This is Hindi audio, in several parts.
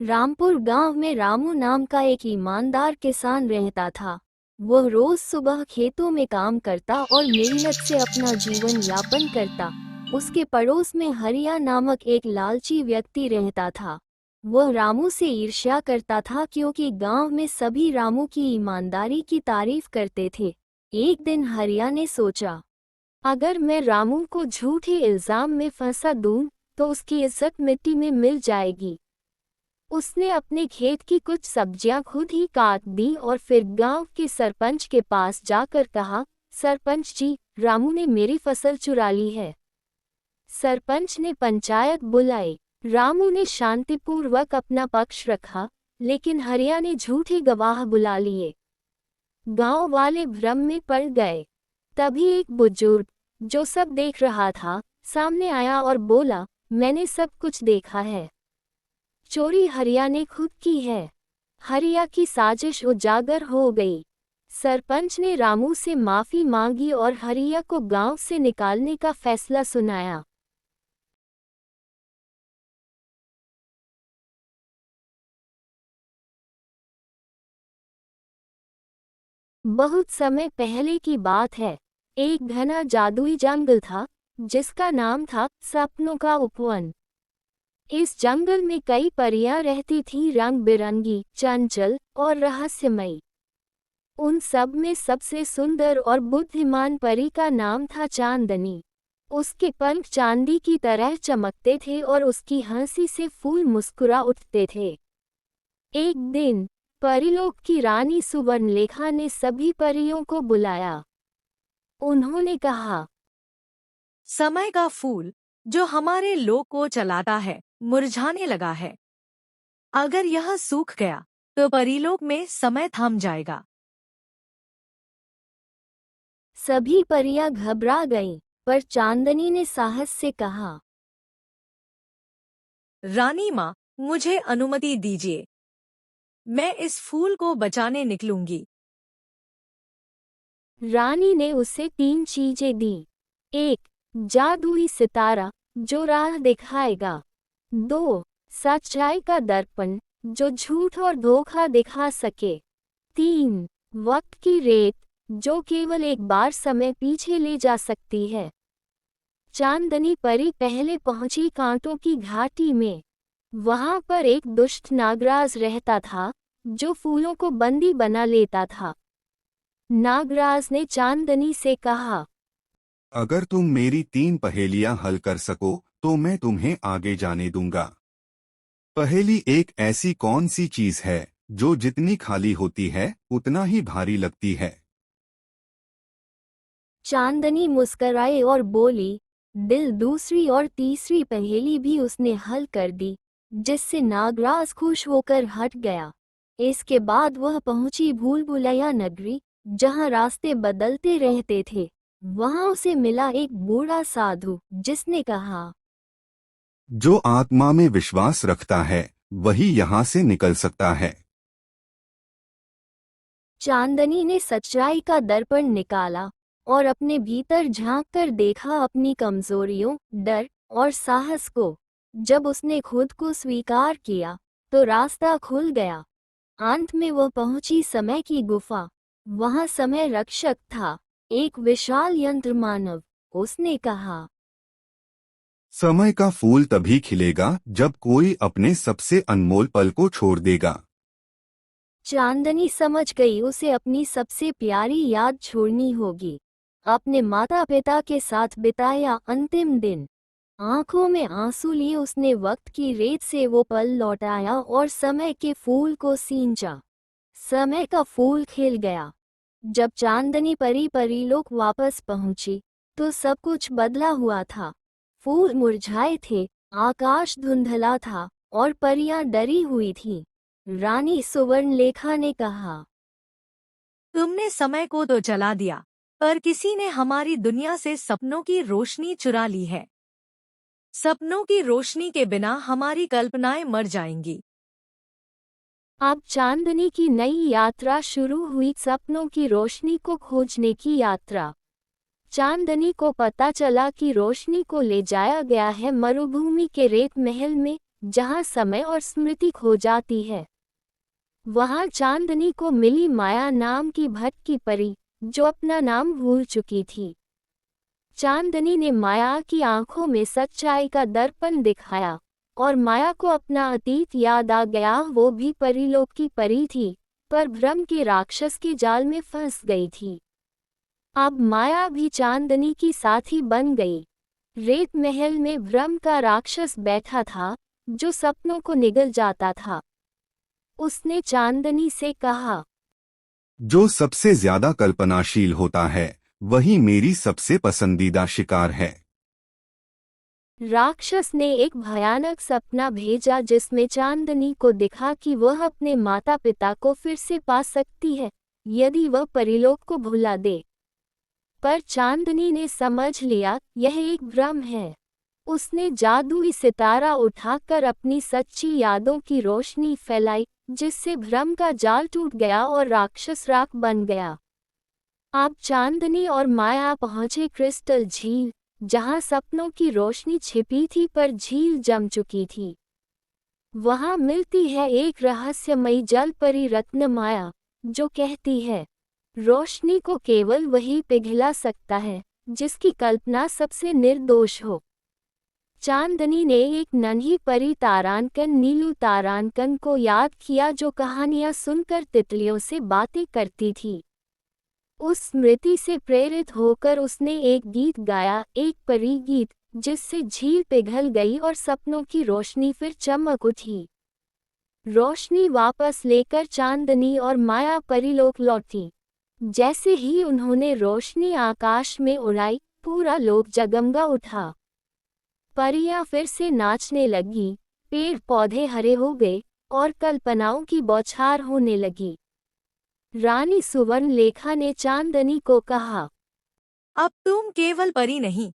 रामपुर गांव में रामू नाम का एक ईमानदार किसान रहता था। वह रोज सुबह खेतों में काम करता और मेहनत से अपना जीवन यापन करता। उसके पड़ोस में हरिया नामक एक लालची व्यक्ति रहता था। वह रामू से ईर्ष्या करता था क्योंकि गांव में सभी रामू की ईमानदारी की तारीफ करते थे। एक दिन हरिया ने सोचा, अगर मैं रामू को झूठे इल्जाम में फंसा दूं, तो उसकी इज्जत मिट्टी में मिल जाएगी। उसने अपने खेत की कुछ सब्जियां खुद ही काट दी और फिर गांव के सरपंच के पास जाकर कहा, सरपंच जी, रामू ने मेरी फसल चुरा ली है। सरपंच ने पंचायत बुलाई। रामू ने शांतिपूर्वक अपना पक्ष रखा, लेकिन हरिया ने झूठे गवाह बुला लिए। गांव वाले भ्रम में पड़ गए। तभी एक बुजुर्ग, जो सब देख रहा था, सामने आया और बोला, मैंने सब कुछ देखा है। चोरी हरिया ने खुद की है। हरिया की साजिश उजागर हो गई। सरपंच ने रामू से माफी मांगी और हरिया को गांव से निकालने का फैसला सुनाया। बहुत समय पहले की बात है। एक घना जादुई जंगल था, जिसका नाम था सपनों का उपवन। इस जंगल में कई परियां रहती थीं, रंग बिरंगी, चंचल और रहस्यमयी। उन सब में सबसे सुंदर और बुद्धिमान परी का नाम था चांदनी। उसके पंख चांदी की तरह चमकते थे और उसकी हंसी से फूल मुस्कुरा उठते थे। एक दिन परीलोक की रानी सुवर्णलेखा ने सभी परियों को बुलाया। उन्होंने कहा, समय का फूल जो हमारे लोक को चलाता है, मुरझाने लगा है। अगर यह सूख गया तो परीलोक में समय थम जाएगा। सभी परियां घबरा गईं, पर चांदनी ने साहस से कहा, रानी माँ, मुझे अनुमति दीजिए। मैं इस फूल को बचाने निकलूंगी। रानी ने उसे 3 चीजें दी। 1. जादुई सितारा, जो राह दिखाएगा। 2. सच्चाई का दर्पण, जो झूठ और धोखा दिखा सके। 3. वक्त की रेत, जो केवल एक बार समय पीछे ले जा सकती है। चांदनी परी पहले पहुंची कांटों की घाटी में। वहां पर एक दुष्ट नागराज रहता था, जो फूलों को बंदी बना लेता था। नागराज ने चांदनी से कहा, अगर तुम मेरी 3 पहेलियां हल कर सको तो मैं तुम्हें आगे जाने दूंगा। पहेली 1, ऐसी कौन सी चीज है जो जितनी खाली होती है उतना ही भारी लगती है? चांदनी मुस्कराई और बोली, दिल। दूसरी और तीसरी पहेली भी उसने हल कर दी, जिससे नागराज खुश होकर हट गया। इसके बाद वह पहुंची भूल-भुलैया नगरी, जहां रास्ते बदलते रहते थे। वहां उसे मिला एक बूढ़ा साधु, जिसने कहा, जो आत्मा में विश्वास रखता है वही यहाँ से निकल सकता है। चांदनी ने सच्चाई का दर्पण निकाला और अपने भीतर झांककर देखा अपनी कमजोरियों, डर और साहस को। जब उसने खुद को स्वीकार किया, तो रास्ता खुल गया। अंत में वह पहुंची समय की गुफा। वहां समय रक्षक था, एक विशाल यंत्र मानव। उसने कहा, समय का फूल तभी खिलेगा जब कोई अपने सबसे अनमोल पल को छोड़ देगा। चांदनी समझ गई उसे अपनी सबसे प्यारी याद छोड़नी होगी। अपने माता पिता के साथ बिताया अंतिम दिन। आंखों में आंसू लिए उसने वक्त की रेत से वो पल लौटाया और समय के फूल को सींचा। समय का फूल खिल गया। जब चांदनी परी परीलोक वापस पहुंची, तो सब कुछ बदला हुआ था। फूल मुरझाए थे, आकाश धुंधला था और परियां डरी हुई थीं। रानी सुवर्णलेखा ने कहा, तुमने समय को तो चला दिया, पर किसी ने हमारी दुनिया से सपनों की रोशनी चुरा ली है। सपनों की रोशनी के बिना हमारी कल्पनाएं मर जाएंगी। अब चांदनी की नई यात्रा शुरू हुई, सपनों की रोशनी को खोजने की यात्रा। चांदनी को पता चला कि रोशनी को ले जाया गया है मरुभूमि के रेत महल में, जहाँ समय और स्मृति खो जाती है। वहाँ चांदनी को मिली माया नाम की भटकी परी, जो अपना नाम भूल चुकी थी। चांदनी ने माया की आंखों में सच्चाई का दर्पण दिखाया और माया को अपना अतीत याद आ गया। वो भी परीलोक की परी थी, पर भ्रम के राक्षस के जाल में फंस गई थी। अब माया भी चांदनी की साथी बन गई। रेत महल में भ्रम का राक्षस बैठा था, जो सपनों को निगल जाता था। उसने चांदनी से कहा, जो सबसे ज्यादा कल्पनाशील होता है वही मेरी सबसे पसंदीदा शिकार है। राक्षस ने एक भयानक सपना भेजा जिसमें चांदनी को दिखा कि वह अपने माता पिता को फिर से पा सकती है, यदि वह परीलोक को भुला दे। पर चांदनी ने समझ लिया यह एक भ्रम है। उसने जादुई सितारा उठाकर अपनी सच्ची यादों की रोशनी फैलाई, जिससे भ्रम का जाल टूट गया और राक्षस राख बन गया। अब चांदनी और माया पहुंचे क्रिस्टल झील, जहां सपनों की रोशनी छिपी थी पर झील जम चुकी थी। वहां मिलती है एक रहस्यमयी जल परी रत्न माया, जो कहती है, रोशनी को केवल वही पिघला सकता है जिसकी कल्पना सबसे निर्दोष हो। चांदनी ने एक नन्ही परी तारांकन नीलू तारांकन को याद किया, जो कहानियां सुनकर तितलियों से बातें करती थी। उस स्मृति से प्रेरित होकर उसने एक गीत गाया, एक परी गीत, जिससे झील पिघल गई और सपनों की रोशनी फिर चमक उठी। रोशनी वापस लेकर चांदनी और माया परीलोक लौटी। जैसे ही उन्होंने रोशनी आकाश में उड़ाई, पूरा लोक जगमगा उठा। परियां फिर से नाचने लगी, पेड़ पौधे हरे हो गए और कल्पनाओं की बौछार होने लगी। रानी सुवर्णलेखा ने चांदनी को कहा, अब तुम केवल परी नहीं,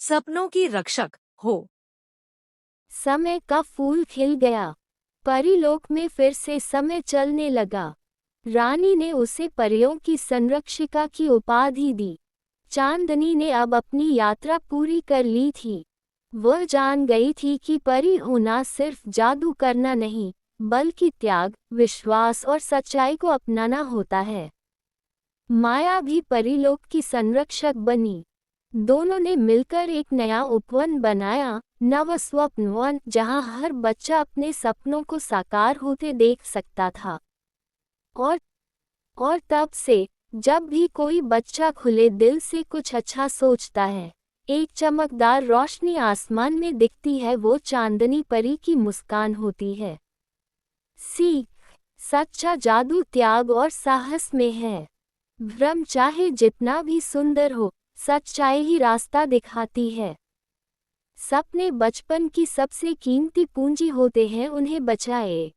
सपनों की रक्षक हो। समय का फूल खिल गया। परीलोक में फिर से समय चलने लगा। रानी ने उसे परियों की संरक्षिका की उपाधि दी। चांदनी ने अब अपनी यात्रा पूरी कर ली थी। वह जान गई थी कि परी होना सिर्फ जादू करना नहीं, बल्कि त्याग, विश्वास और सच्चाई को अपनाना होता है। माया भी परीलोक की संरक्षक बनी। दोनों ने मिलकर एक नया उपवन बनाया, नव स्वप्नवन, जहां हर बच्चा अपने सपनों को साकार होते देख सकता था। और तब से जब भी कोई बच्चा खुले दिल से कुछ अच्छा सोचता है, एक चमकदार रोशनी आसमान में दिखती है। वो चांदनी परी की मुस्कान होती है। सीख, सच्चा जादू त्याग और साहस में है। भ्रम चाहे जितना भी सुंदर हो, सच्चाई ही रास्ता दिखाती है। सपने बचपन की सबसे कीमती पूंजी होते हैं, उन्हें बचाए।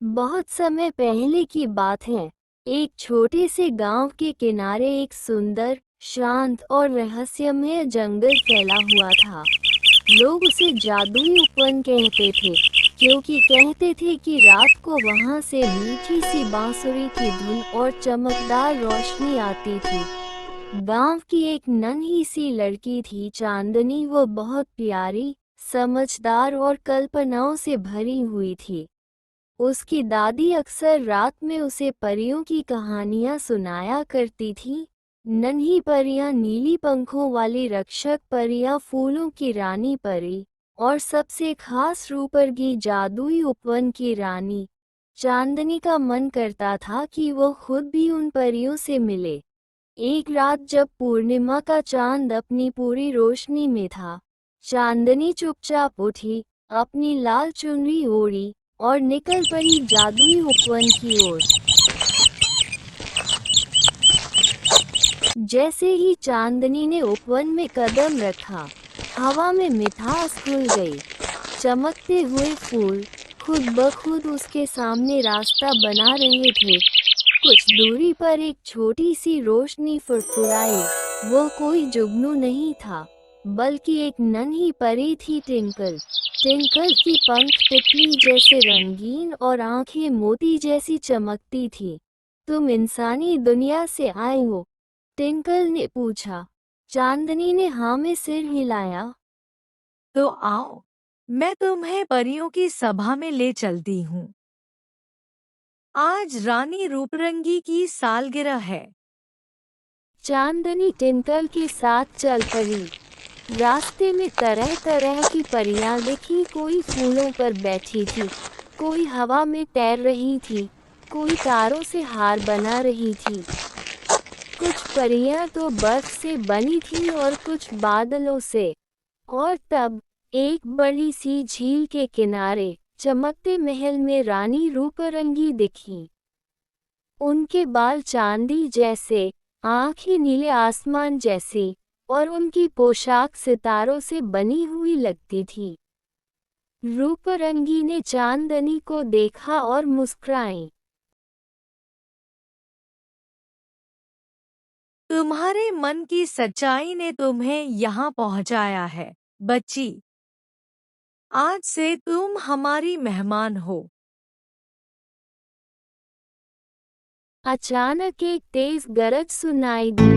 बहुत समय पहले की बात है। एक छोटे से गांव के किनारे एक सुंदर, शांत और रहस्यमय जंगल फैला हुआ था। लोग उसे जादुई उपवन कहते थे, क्योंकि कहते थे कि रात को वहां से मीठी सी बांसुरी की धुन और चमकदार रोशनी आती थी। गांव की एक नन्ही सी लड़की थी चांदनी। वो बहुत प्यारी, समझदार और कल्पनाओं से भरी हुई थी। उसकी दादी अक्सर रात में उसे परियों की कहानियां सुनाया करती थी। नन्ही परियां, नीली पंखों वाली रक्षक परियां, फूलों की रानी परी और सबसे खास रूपरगी जादुई उपवन की रानी। चांदनी का मन करता था कि वो खुद भी उन परियों से मिले। एक रात जब पूर्णिमा का चांद अपनी पूरी रोशनी में था, चांदनी चुपचाप उठी, अपनी लाल चुनरी ओढ़ी और निकल पड़ी जादुई उपवन की ओर। जैसे ही चांदनी ने उपवन में कदम रखा, हवा में मिठास घुल गई। चमकते हुए फूल खुद ब खुद उसके सामने रास्ता बना रहे थे। कुछ दूरी पर एक छोटी सी रोशनी फुरफुराई। वो कोई जुगनू नहीं था, बल्कि एक नन्ही परी थी, टिंकल। टिंकल की पंख तितली जैसे रंगीन और आंखें मोती जैसी चमकती थी। तुम इंसानी दुनिया से आए हो? टिंकल ने पूछा। चांदनी ने हाँ में सिर हिलाया। तो आओ, मैं तुम्हें परियों की सभा में ले चलती हूँ। आज रानी रूपरंगी की सालगिरह है। चांदनी टिंकल के साथ चल पड़ी। रास्ते में तरह तरह की परियां दिखी। कोई फूलों पर बैठी थी, कोई हवा में तैर रही थी, कोई तारों से हार बना रही थी। कुछ परियां तो बर्फ से बनी थी और कुछ बादलों से। और तब एक बड़ी सी झील के किनारे चमकते महल में रानी रूपरंगी दिखी। उनके बाल चांदी जैसे, आंखें नीले आसमान जैसी, और उनकी पोशाक सितारों से बनी हुई लगती थी। रूपरंगी ने चांदनी को देखा और मुस्कुराई। तुम्हारे मन की सच्चाई ने तुम्हें यहाँ पहुँचाया है, बच्ची। आज से तुम हमारी मेहमान हो। अचानक एक तेज गरज सुनाई दी।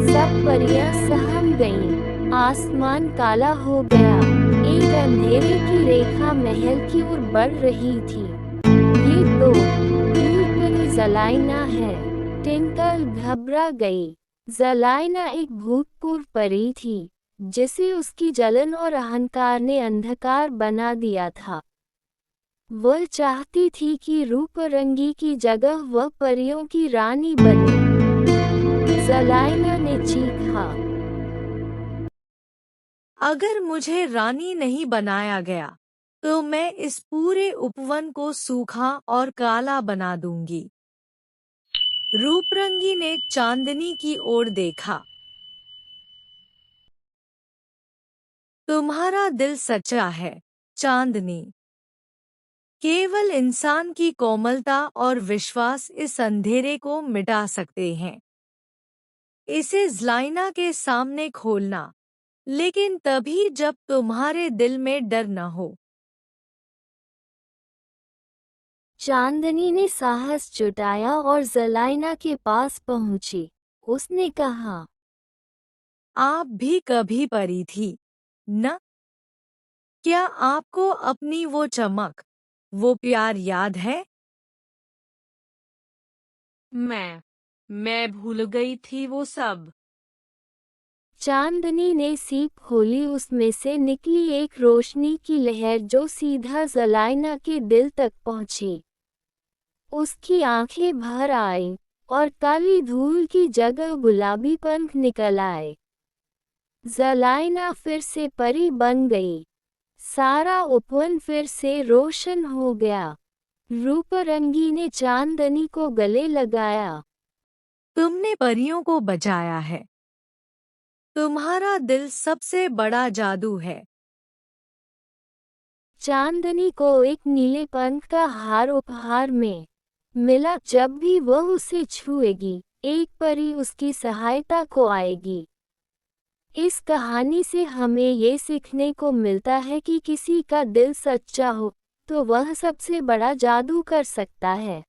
सब परियां सहम गईं। आसमान काला हो गया। एक अंधेरे की रेखा महल की ओर बढ़ रही थी। ये तो भूतपरी ज़लाइना है। टिंकल घबरा गई। ज़लाइना एक भूतपूर्व परी थी, जिसे उसकी जलन और अहंकार ने अंधकार बना दिया था। वह चाहती थी कि रूपरंगी की जगह वह परियों की रानी बने। ज़लाइना ने चीखा। अगर मुझे रानी नहीं बनाया गया, तो मैं इस पूरे उपवन को सूखा और काला बना दूंगी। रूपरंगी ने चांदनी की ओर देखा। तुम्हारा दिल सच्चा है, चांदनी। केवल इंसान की कोमलता और विश्वास इस अंधेरे को मिटा सकते हैं। इसे ज़लाइना के सामने खोलना, लेकिन तभी जब तुम्हारे दिल में डर न हो। चांदनी ने साहस जुटाया और ज़लाइना के पास पहुंची। उसने कहा, आप भी कभी परी थी, न? क्या आपको अपनी वो चमक, वो प्यार याद है? मैं भूल गई थी वो सब। चांदनी ने सीप खोली। उसमें से निकली एक रोशनी की लहर जो सीधा ज़लाइना के दिल तक पहुंची। उसकी आंखें भर आईं और काली धूल की जगह गुलाबी पंख निकल आए। ज़लाइना फिर से परी बन गई। सारा उपवन फिर से रोशन हो गया। रूपरंगी ने चांदनी को गले लगाया। तुमने परियों को बचाया है। तुम्हारा दिल सबसे बड़ा जादू है। चांदनी को एक नीले पंख का हार उपहार में मिला। जब भी वह उसे छुएगी, एक परी उसकी सहायता को आएगी। इस कहानी से हमें ये सीखने को मिलता है कि किसी का दिल सच्चा हो तो वह सबसे बड़ा जादू कर सकता है।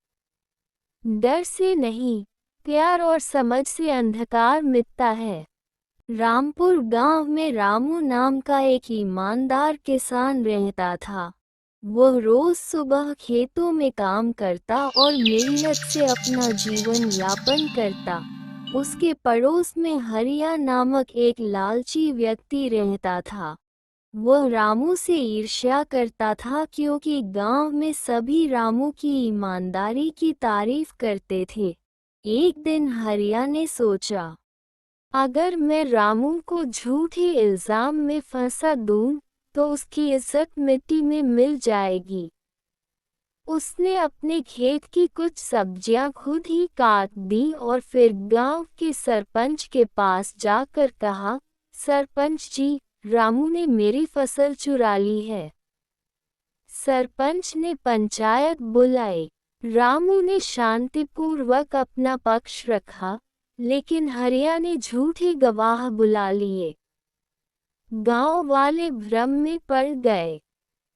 डर से नहीं, प्यार और समझ से अंधकार मिटता है। रामपुर गांव में रामू नाम का एक ईमानदार किसान रहता था। वह रोज सुबह खेतों में काम करता और मेहनत से अपना जीवन यापन करता। उसके पड़ोस में हरिया नामक एक लालची व्यक्ति रहता था। वह रामू से ईर्ष्या करता था क्योंकि गांव में सभी रामू की ईमानदारी की तारीफ करते थे। एक दिन हरिया ने सोचा, अगर मैं रामू को झूठे इल्जाम में फंसा दूं, तो उसकी इज्जत मिट्टी में मिल जाएगी। उसने अपने खेत की कुछ सब्जियां खुद ही काट दी और फिर गांव के सरपंच के पास जाकर कहा, सरपंच जी, रामू ने मेरी फसल चुरा ली है। सरपंच ने पंचायत बुलाई। रामू ने शांतिपूर्वक अपना पक्ष रखा, लेकिन हरिया ने झूठे गवाह बुला लिए। गांव वाले भ्रम में पड़ गए।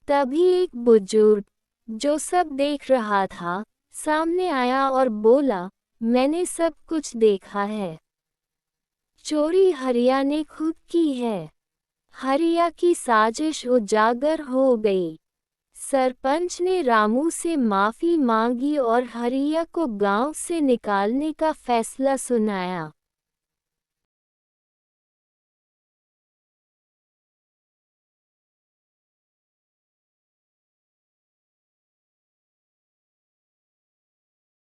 तभी एक बुजुर्ग, जो सब देख रहा था, सामने आया और बोला, मैंने सब कुछ देखा है। चोरी हरिया ने खुद की है। हरिया की साजिश उजागर हो गई। सरपंच ने रामू से माफी मांगी और हरिया को गांव से निकालने का फैसला सुनाया।